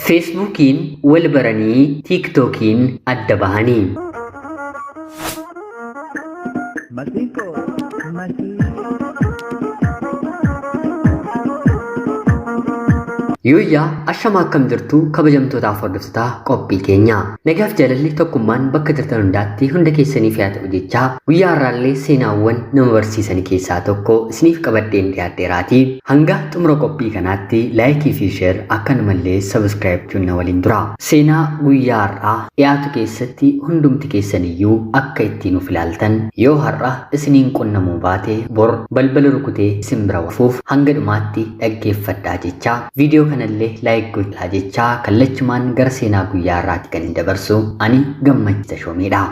Feesbuukiin wal baranii, tiiktookiin adda bahanii. Yooyyaa ashama akkam jirtu kabajamtootaaf hordoftoota qophii keenya. Nagaaf jaalalli tokkummaan bakka jirtan hundaatti hunda keessaniif yaa ta'u jechaa guyyaa har'aallee seenaawwan nama barsiisan keessaa tokko isiniif qabadheen dhiyaadheeraati. Hanga xumura qophii kanaatti laayikii fi sheer akkanumallee sabiskiraayib gochuun na waliin tura. Seenaa guyyaa har'aa dhiyaatu keessatti hundumti keessaniyyuu akka ittiin of ilaaltan yoo har'a isiniin qunnamuu baate bor balbala rukutee isin bira wafuuf hanga dhumaatti dhaggeeffadhaa jechaa viidiyoo kanallee laayik godhaa jechaa kallachumaan gara seenaa guyyaa har'aatti kan hin dabarsu ani Gammachiisa Shoomeedha.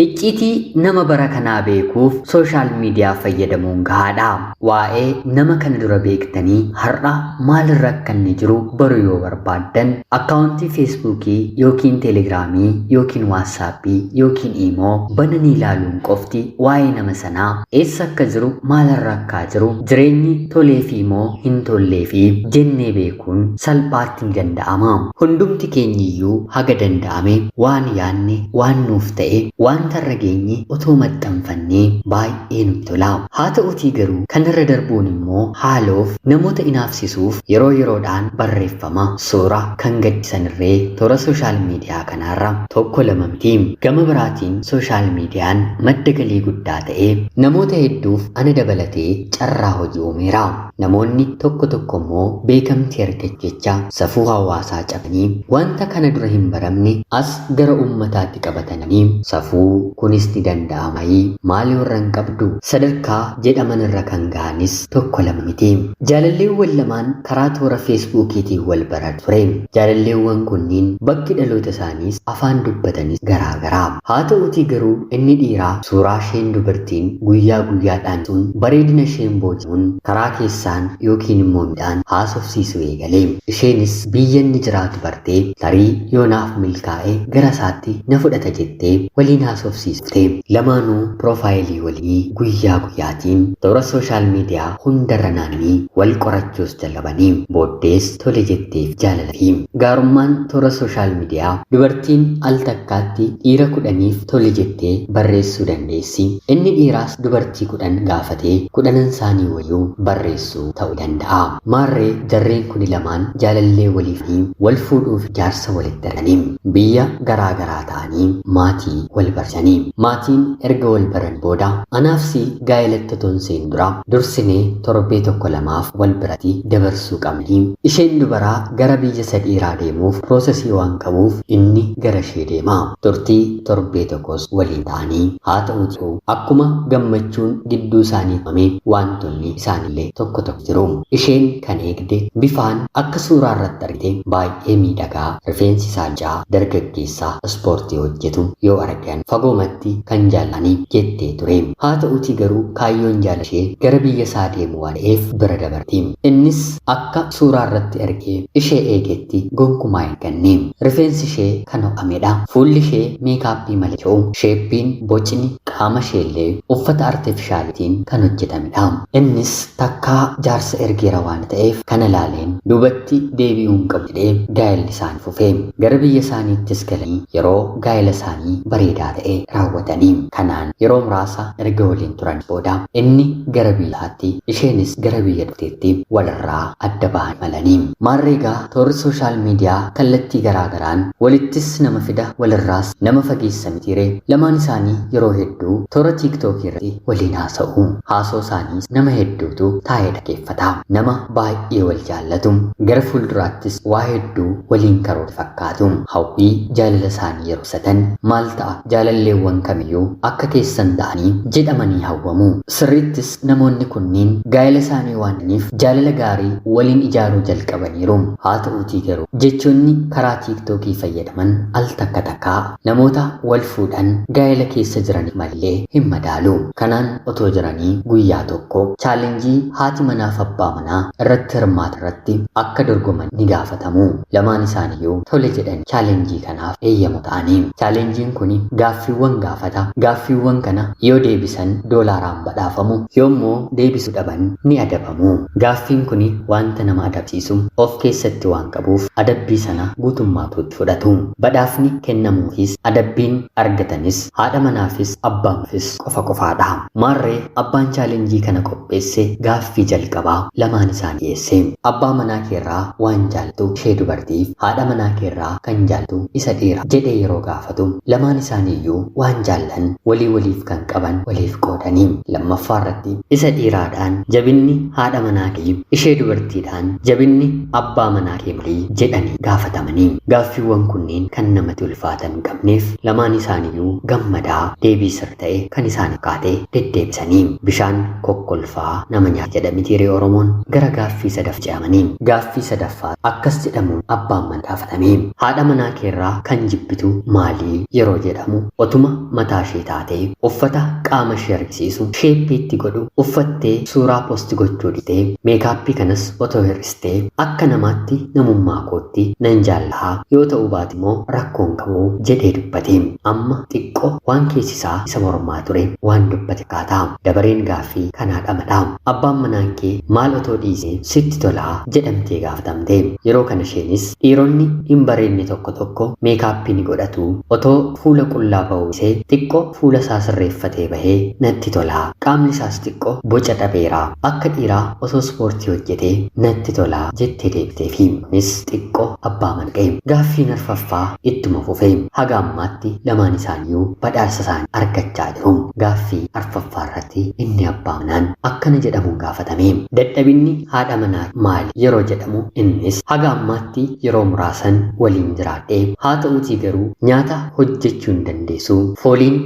Icciitii nama bara kanaa beekuuf sooshaal miidiyaa fayyadamuun gahaadha. Waa'ee nama kana dura beektanii har'a maalirra akka inni jiru baruu yoo barbaaddan akkaawuntii feesbuukii yookiin teelegiraamii yookiin waatsaappii yookiin iimoo bananii ilaaluun qofti waa'ee nama sanaa eessa akka jiru maalirra akka jiru jireenyi tolee fi moo hin tollee fi jennee beekuun salphaatti ni danda'ama. Hundumti keenyiyyuu haga danda'ame waan yaanne waan nuuf ta'e waan tarra geenye otoo maxxanfannee baay'ee nutti tola. Haa ta'utii garuu kanarra darbuun immoo haaloof namoota inaafsisuuf yeroo yeroodhaan barreeffama suuraa kan gadhiisanirree toora sooshaal miidiyaa kanaarra tokko lama miti. Gama biraatiin sooshaal miidiyaan madda galii guddaa ta'ee namoota hedduuf ana dabalatee carraa hojii uumeera. Namoonni tokko tokko immoo beekamtii argachuuf jecha safuu hawaasaa cabanii wanta kana dura hin baramne as gara uummataatti qabatanii safuu kunis ni danda'amai maali warran qabdu sadarkaa jedhaman irra kan ga'anis tokko lama miti. Jaalalleewwan lamaan karaa toora feesbuukiitiin wal baran ture. Jaalalleewwan kunniin bakki dhaloota isaaniis afaan dubbatanis garaagaraa. Haa ta'utii garuu inni dhiiraa suuraa isheen dubartiin guyyaa guyyaadhaan sun bareedina isheen booji'uun karaa keessaan yookiin immoo midhaan haasofsiisuu eegale. Isheenis biyya inni jiraatu bartee tarii yoonaaf milkaa'ee gara isaatti na fudhata jettee waliin haasofsiiste. Lamaanuu piroofaayilii walii guyyaa guyyaatiin toora sooshaal miidiyaa hundarra naannii wal qorachuus jalqabanii booddees tole jetteef jaalalafi. Gaarummaan toora sooshaal miidiyaa dubartiin al takkaatti dhiira 10 tole jettee barreessuu dandeessi. Inni dhiiraas dubartii 10 gaafatee 10 isaanii wayyuu barreessuu ta'uu danda'a. Maarree jarreen kun lamaan jaalallee walii fi wal fuudhuuf jaarsa walitti arganii biyya garaagaraa ta'anii maatii wal barsanii. Maatiin erga wal baran booda anaafsi gaa'elatti tonseen dura dursinee torbee tokko lamaaf wal biratti dabarsuu qabni. Isheen dubaraa gara biyya sadhiiraa deemuuf piroosesii waan qabuuf inni gara ishee deema. Turtii torbee tokkos waliin ta'anii haa ta'uutii akkuma gammachuun gidduu isaanii himame wantoonni isaanillee tokko tokko jiru. Isheen kan eegde bifaan akka suuraa irratti argite baay'ee miidhagaa rifeensi isaa ja'a dargaggeessaa ispoortii hojjetu yoo argan fagoomatti kan jaallanii jettee ture. Haa ta'uutii garuu kaayyoon jaalashee gara biyya isaa deemu waan ta'eef bira dabarti. Innis akka suuraa irratti argee ishee eegetti gonkumaa hin ganne. Rifeensi ishee kan ho'amedha. Fuulli ishee meekaappii malee jiru. Sheeppiin bocni qaama isheellee uffata artifishaalitiin kan hojjetamedha. Innis takkaa jaarsa ergeera waan ta'eef kana laaleen duubatti deebi'uu hin qabu jedhee gaa'elli isaanii fufe. Gara biyya isaaniittis galanii yeroo gaa'ela isaanii bareedaa ta'e raawwatanii. Kanaan yeroo muraasa erga waliin turan booda inni gara biyyaatti isheenis gara biyya dhufteetti walirraa adda bahan malanii. Maarreegaa toorri sooshaal miidiyaa kallattii garaagaraan walittis nama fida walirraas nama fageessa mitiire. Lamaan isaanii yeroo hedduu toora tiiktookii irratti waliin haasa'u. Haasoo isaaniis nama hedduutu taa'ee dhaggeeffata. Nama baay'ee wal jaallatu. Gara fuulduraattis waa hedduu waliin karoora fakkaatu. Hawwii jaalala isaanii yeroo ibsatan maal ta'a jaalalleewwan kamiyyuu akka keessan ta'anii jedhamanii hawwamu. Sirrittis namoonni kunniin gaa'ela isaanii waananiif jaalala gaarii waliin ijaaruu jalqabaniiru. Haa ta'uutii garuu jechoonni karaa tiiktookii fayyadaman al takka takkaa namoota wal fuudhan gaa'ela keessa jiraniif malee illee hin madaalu. Kanaan otoo jiranii guyyaa tokko chaalenjii haati manaaf abbaa manaa irratti hirmaatan irratti akka dorgoman ni gaafatamu. Lamaan isaaniiyyuu tole jedhan chaalenjii kanaaf eeyyamu ta'anii. Chaalenjiin kun gaaffiiwwan gaafata. Gaaffiiwwan kana yoo deebisan doolaaraan badhaafamu, yoommoo deebisuu dhaban ni adabamu. Gaaffiin kun wanta nama adabsiisu of keessatti waan qabuuf adabbii sana guutummaatti fudhatu. Badhaafni kennamuufis adabbiin argatanis haadha manaafis abbaafis qofaadha. Maarree abbaan chaalenjii kana qopheesse gaaffii jalqabaa lamaan isaanii dhiyeesse. Abbaa manaa keerraa waan jaaltu ishee dubartiif, haadha manaa keerraa kan jaaltu isa dhiira jedhee yeroo gaafatu lamaan isaaniiyyuu waan jaallan waliif kan qaban waliif qoodanii. Lammaffaa irratti isa dhiiraadhaan jabinni haadha manaa kee, ishee dubartiidhaan jabinni abbaa manaa kee marii jedhanii gaafatamanii. Gaaffiiwwan kunneen kan namatti ulfaatan hin qabneef lamaan isaaniiyyuu gammadaa deebii sir ta'e kan isaan kaatee deddeebisanii. Bishaan kokkolfaa nama nyaata jedha mitiiree Oromoon. Gara gaaffii sadaffaa ce'amanii. Gaaffii sadaffaa akkas jedhamuun abbaan manaa gaafatame. Haadha manaa keerraa kan jibbitu maalii yeroo jedhamu otuma mataa ishee taatee uffata qaama ishee argisiisu sheeppiitti godhu uffattee suuraa poosti gochuu dhiitee meekaappii kanas otoo hir'istee akka namaatti namummaa kootti nan jaallaha yoo ta'uu baate immoo rakkoon qabu jedhee dubbate. Amma xiqqoo waan keessisaa isa mormaa ture waan dubbate kaataa. Dabareen gaaffii kanaadha madha. Abbaan manaa kee maal otoo dhiisee sitti tolaa jedhamtee gaafatamte. Yeroo kana isheenis dhiironni hin bareedne tokko meekaappii ni godhatu. Otoo fuula qullaa ba'uu isee xiqqoo fuula isaa sirreeffatee bahee natti tolaa. Qaamni isaas xiqqoo boca dhabeera. Akka dhiiraa osoo ispoortii hojjetee natti tolaa jettee deebiteefi. Kunis xiqqoo abbaa manaa ga'e. Gaaffiin arfaffaa ittuma fufe. Haga ammaatti lamaan isaaniiyyuu badhaasa isaanii argachaa jiru. Gaaffii arfaffaa irratti inni abbaa manaan akkana jedhamuun gaafatame. Dadhabinni haadha manaa maali yeroo jedhamu innis haga ammaatti yeroo muraasan waliin jiraadhee haa ta'uutii garuu nyaata hojjechuu hin dandeessu. Fooliin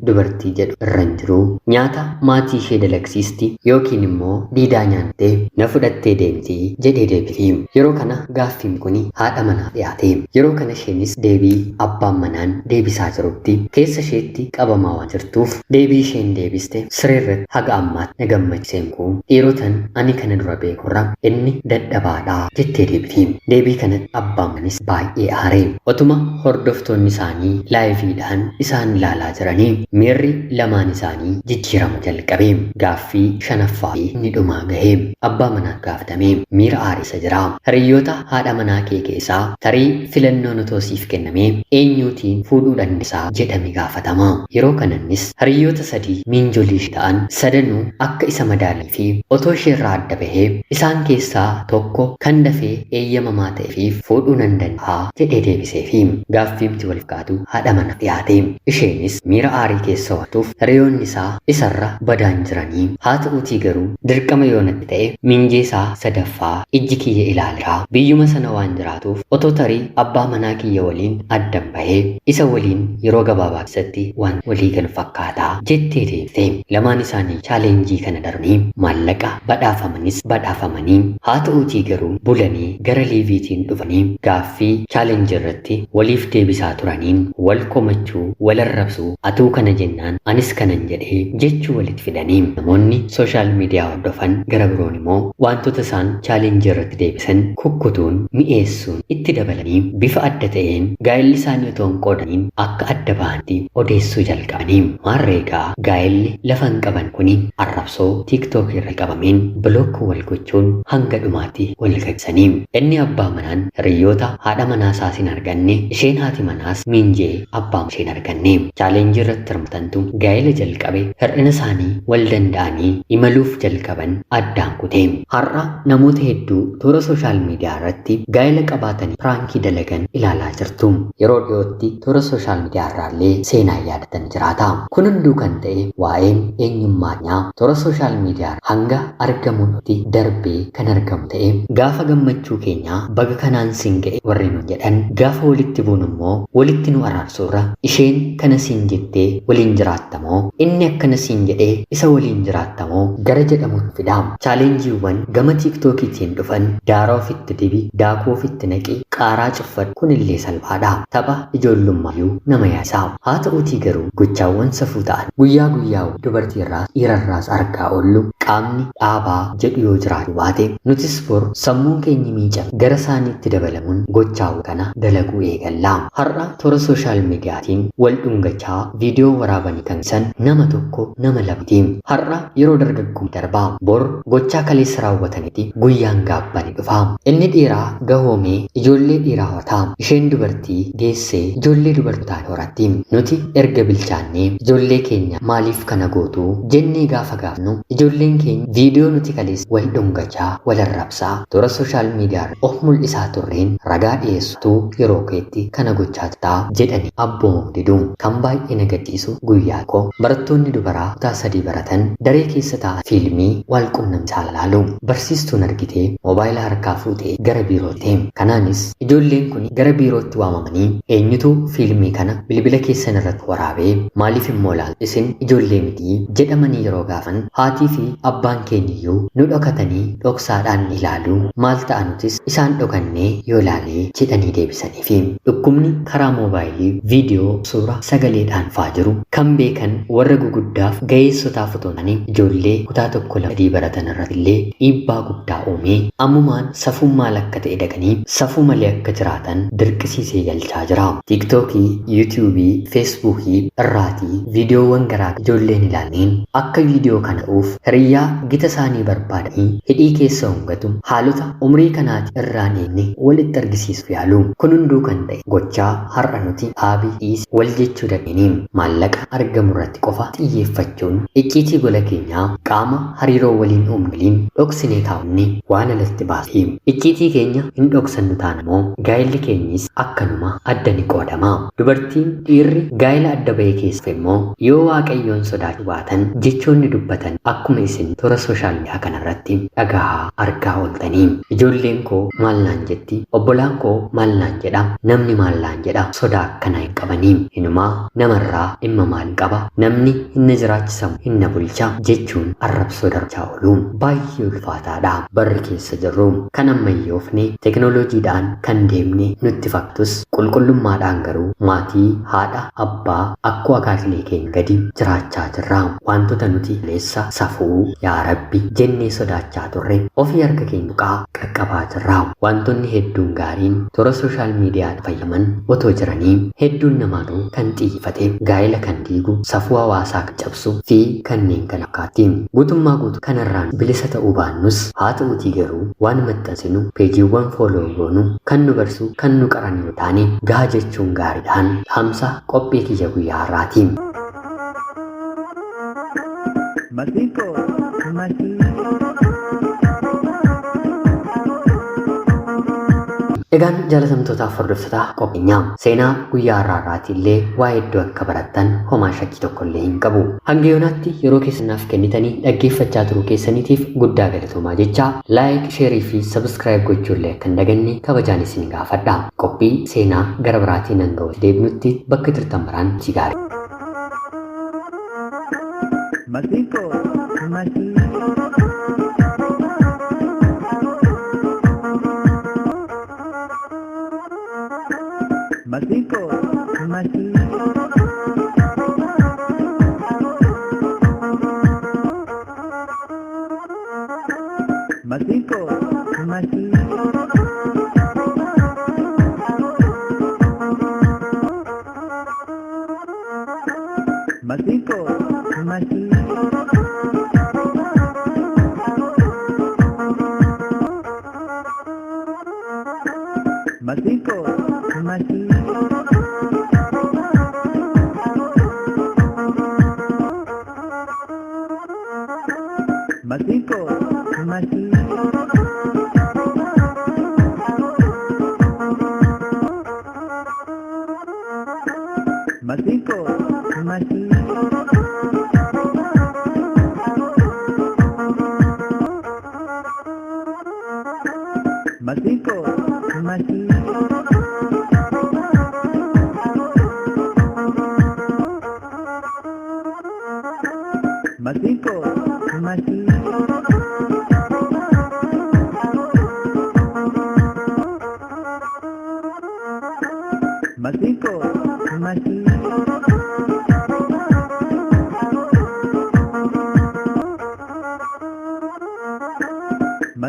dubartii jedhu irra hin jiru. Nyaata maatii ishee dalagsiisti yookiin immoo diidaa nyaattee na fudhattee deemti jedhee deebifi. Yeroo kana gaaffiin kun haadha manaa dhiyaate. Yeroo kana isheenis deebii abbaan manaan deebisaa jirutti keessa isheetti qabamaa waan jirtuuf deebii isheen deebiste sireerratti haga ammaatti na gammachiiseen kun dhiirotan ani kana dura beekurra inni dadhabaadha jettee deebiti. Deebii kanatti abbaan manis baay'ee aare. Otuma hordoftoonni isaanii laayiviidhaan isaan ilaalaa jiranii miirri lamaan isaanii jijjiiramu jalqabe. Gaaffii shanaffaa inni dhumaa gahe. Abbaa manaa gaafatame. Miira aarisa jira. Hiriyoota haadha manaa kee keessaa tarii filannoon otoo siif kenname eenyuutiin fuudhuu dandeessaa jedhame gaafatama. Yeroo kanannis hiriyoota sadii miinjolii ta'an sadanuu akka isa madaalii fi otoo isheerraa adda bahee isaan keessaa tokko kan dafee eeyyamamaa ta'eef fuudhuu nan danda'a jedhee deebiseefi. Gaaffiimti wal fakkaatu haadha manaa dhiyaate. Isheenis miira aarii keessa waatuuf hiriyoonni isaa isarra badaan jiranii. Haa ta'uutii garuu dirqama yoo natti ta'e minjeesaa sadaffaa ijji kiyya ilaaleera. Biyyuma sana waan jiraatuuf otoo tarii abbaa manaa kiyya waliin addan bahee isa waliin yeroo gabaabaa keessatti waan walii galu fakkaata jettee deebite. Lamaan isaanii chaalenjii kana darbanii maallaqa badhaafamanii haa ta'uutii garuu bulanii gara liiviitiin dhufanii gaaffii chaalenjii irratti waliif deebisaa turaniin wal komachuu wal arrabsuu atuu kana jennaan anis kanan jedhee jechuu walitti fidanii. Namoonni sooshaal miidiyaa hordofan gara biroon immoo wantoota isaan chaalenjii irratti deebisan kukkutuun mi'eessuun itti dabalanii bifa adda ta'een gaa'elli isaanii otoo hin qoodaniin akka adda ba'anitti odeessuu jalqabanii. Maarreegaa gaa'elli lafa hin qaban kuni arrabsoo tiiktookii irra qabameen bilookkuu wal gochuun hanga dhumaatti wal gaggeessanii. Inni abbaa manaan hiriyoota haadha manaa isaas hin arganne, isheen haati manaas miinjee abbaa isheen arganne. Chaalenjii irratti hirmatantu gaa'ela jalqabe hir'ina isaanii wal danda'anii imaluuf jalqaban addaan kute. Har'a namoota hedduu toora sooshaal miidiyaa irratti gaa'ela qabaatanii piraankii dalagan ilaalaa jirtu. Yeroo dhiyootti toora sooshaal miidiyaa irraallee seenaa yaadatan jiraata. Kun hunduu kan ta'e waa'een eenyummaa nyaa toora sooshaal miidiyaa hanga argamutti darbee kan argamu ta'e gaafa gammachuu keenya baga kanaan siin ga'e warri nu jedhan gaafa walitti buun immoo walitti nu araarsuurra isheen kana siin jettee waliin jiraattamoo inni akkana siin jedhee isa waliin jiraattamoo gara jedhamuun fidaa. Chaalenjiiwwan gama tiiktookiitiin dhufan daaraa ofitti dibi daakuu ofitti naqi qaaraa cuffadhu kunillee salphaadha. Tapha ijoollummaayuu nama yaasaa. Haa ta'uutii garuu gochaawwan safuu ta'an guyyaa guyyaa dubartii irraa dhiirarraas argaa oollu qaamni dhaabaa jedhu yoo jiraatu baate nutis bor sammuun keenya miicame gara isaaniitti dabalamuun gochaawwan kana dalaguu eegallaa. Har'a toora sooshaal miidiyaatiin wal dhungachaa viidiyoo waraabanii kan san nama tokko nama lamati. Har'a yeroo dargaggummaa darbaa bor gochaa kaleessa raawwatanitti guyyaan gaabbanii dhufa. Inni dhiiraa gahoomee ijoollee dhiiraa horataa isheen dubartii geessee ijoollee dubartootaa horatti. Nuti erga bilchaannee ijoollee keenya maaliif kana gootu jennee gaafa gaafnu ijoolleen keenya viidiyoo nuti kaleessa wal dhungachaa wal arrabsaa toora sooshaal miidiyaa of mul'isaa turreen ragaa dhiyeessituu yeroo keetti kana gochaa ta'a jedhanii abboomu didu. Kan baay'ee na gaddisiisu guyyaa koo barattoonni dubaraa kutaa 3 baratan daree keessa taa'an fiilmii wal qunnamsaa ilaalu. Barsiistuun argitee moobaayila harkaa fuutee gara biirootti. Kanaanis ijoolleen kun gara biirootti waamamanii eenyutu fiilmii kana bilbila keessan irratti waraabee maaliif immoo ilaaltu isin ijoollee miti jedhamanii yeroo gaafan haatii fi abbaan keenyiyyuu nu dhokatanii dhoksaadhaan ilaalu maal ta'a nutis isaan dhokannee yoo ilaalee jedhanii deebisaniifi. Dhukkubni karaa moobaayilii viidiyoo suura sagaleedhaan faa jiru kan beekan warra guguddaaf ga'eessotaaf otoo ta'anii ijoollee kutaa 1-2 baratan irratti illee dhiibbaa guddaa uumee ammumaan safuun maal akka ta'e daganii safuu malee akka jiraatan dirqisiisee galchaa jira. Tiiktookii, yuutuubii, feesbuukii irraatii viidiyoowwan garaa ijoolleen ilaalaniin akka viidiyoo kana ta'uuf hiriyyaa gita isaanii barbaadanii hidhii keessa hongatu haalota umrii kanaati irraan eenne walitti argisiisuuf yaalu. Kun hunduu kan ta'e gochaa har'a nuti dhaabii dhiis wal jechuu dandeenye maallaqa argamu irratti qofa xiyyeeffachuun icciitii gola keenyaa qaama hariiroo waliin uumniliin dhoksinee taa'unni waan alatti baasee icciitii keenya hin dhoksannu taana moo gaa'illi keenyis akkanuma adda ni qoodama. Dubartiin dhiirri gaa'ila adda bahee keessa immoo yoo waaqayyoon sodaachuu baatan jechoonni dubbatan akkuma isin toora sooshaal miidiyaa kanarratti dhagaa argaa ooltanii. Ijoolleen koo maal naan jetti, obbolaan koo maal naan jedha, namni maal naan jedha sodaa akkanaa hin qabanii. Inumaa namarraa dhimma maal qaba, namni hinna jiraachisamu hinna bulcha jechuun arrabsoo darbachaa oolu baay'ee ulfaataadha. Barri keessa jirru kan ammayyoofne teknooloojiidhaan kan deemne nutti fakkatus qulqullummaadhaan garuu maatii haadha abbaa akkoo akaakilee keenya gadi jiraachaa jirra. Wantoota nuti leessa safuu yaa rabbi jennee sodaachaa turre ofii harka keenya qaqqabaa jirra. Wantoonni hedduun gaariin toora sooshaal miidiyaa fayyadaman otoo jiranii hedduun namaatu kan xiyyeeffate gaa'ila kan diigu safuu hawaasaa kan cabsu fi kanneen kana fakkaatti. Guutummaa guutuu kanarraan bilisa ta'uu baannus haa ta'uutii garuu waan maxxansinu peejiiwwan fooloo goonu kan nu barsu kan nu qaran yoo taane gahaa jechuun gaariidhaan dhaamsa qophii kiyya guyyaa har'aati. Egaan jaalatamtootaaf hordoftoota qophiinyaa seenaa guyyaa har'aarraati illee waa'ee iddoo akka barattan homaa shakkii tokko illee hin qabu. Hanga yoonaatti yeroo keessanaaf kennitanii dhaggeeffachaa turuu keessaniitiif guddaa galatoomaa jecha laayik, sheerii fi sabskiraayib gochuullee akka hin daganne kabajaan isin gaafadha. Qophii seenaa gara biraatiin hanga walitti deebinutti bakka turtan maraan si gaarii. Masiko, masiko.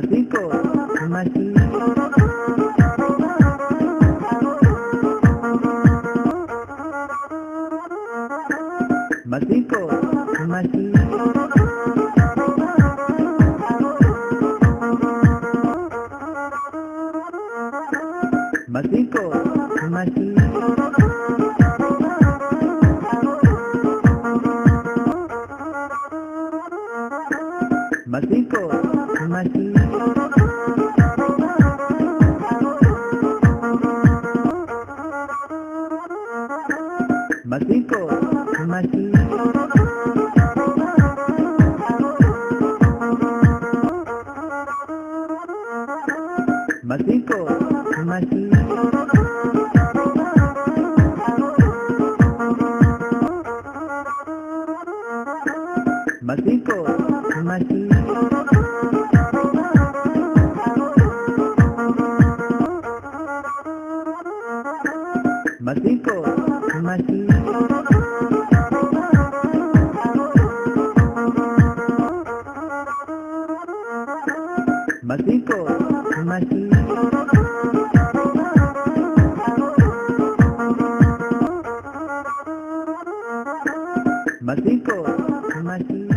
Masiko, Masi. Masiko, Masi. Masiko, Masi. Masiko, Masi. Masiko, Masi. Masiko, Masi. Masiko, Masi. Masiko, Masi. Masiko, Masi. Masiko, Masi.